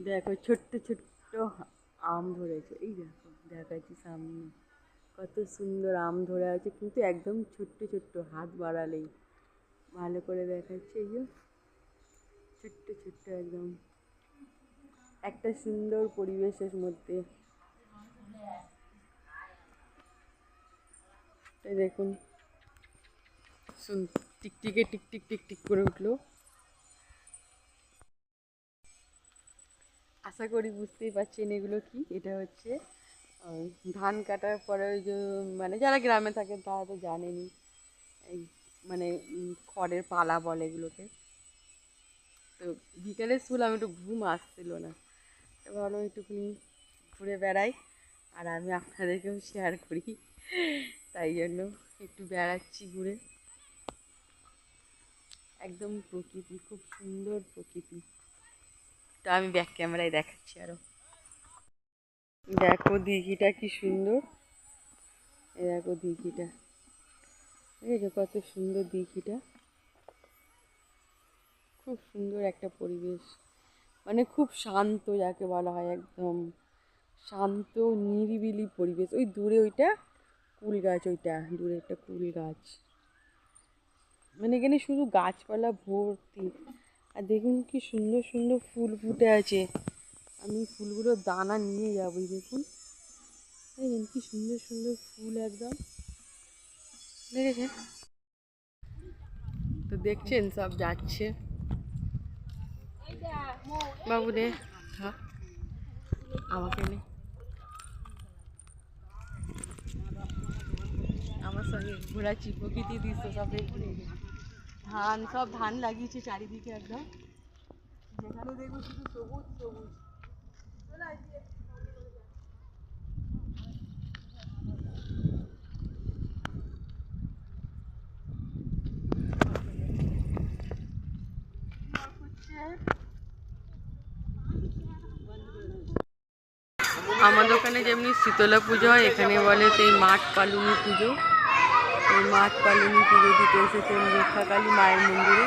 দেখো ছোট্ট ছোট্ট আম ধরেছে, এই দেখো দেখাচ্ছি সামনে কত সুন্দর আম ধরে আছে, কিন্তু একদম ছোট্ট ছোট্ট, হাত বাড়ালেই। ভালো করে দেখাচ্ছে, এই যে ছোট্ট ছোট্ট একদম একটা সুন্দর পরিবেশের মধ্যে। এই দেখুন টিকটিকে টিকটিক টিকটিক করে উঠলো। আশা করি বুঝতেই পারছেন এগুলো কি। এটা হচ্ছে ধান কাটার পরে ওই যে মানে যারা গ্রামে থাকে তারা তো জানেনি, এই মানে খড়ের পালা বলে এগুলোকে। তো বিকেলের স্কুল আমি একটু ঘুম আসছিল না, তো ভাবলাম একটুখানি ঘুরে বেড়াই আর আমি আপনাদেরকেও শেয়ার করি, তাই জন্য একটু বেড়াচ্ছি ঘুরে। একদম প্রকৃতি, খুব সুন্দর প্রকৃতি। তো আমি ব্যাক ক্যামেরায় দেখাচ্ছি আরো। দেখো দিঘিটা কি সুন্দর, এই দেখো দিঘিটা, দেখো কত সুন্দর দিঘিটা। খুব সুন্দর একটা পরিবেশ, মানে খুব শান্ত যাকে বলা হয়, একদম শান্ত নিরিবিলি পরিবেশ। ওই দূরে ওইটা কুল গাছ, ওইটা দূরে একটা কুল গাছ, মানে এখানে শুধু গাছপালা ভর্তি। আর দেখুন কি সুন্দর সুন্দর ফুল ফুটে আছে, আমি ফুলগুলোর দানা নিয়ে যাবো। দেখুন দেখুন কি সুন্দর সুন্দর ফুল একদম, দেখেছেন তো? দেখছেন সব যাচ্ছে। বাবু নে, হ্যাঁ আমাকে নে, আমার সঙ্গে ঘোরাচ্ছি, প্রকৃতি দৃশ্য সব দেখুন। ধান, সব ধান লাগিয়েছে চারিদিকে একদম, যেখানে দেখবো শুধু সবুজ সবুজ। আমাদের ওখানে যেমনি শীতলা পুজো হয়, এখানে বলে সেই মাঠ পালুনি পুজো। এই মাঠ পালুনি পুজো দিতে এসেছেন রক্ষাকালী মায়ের মন্দিরে।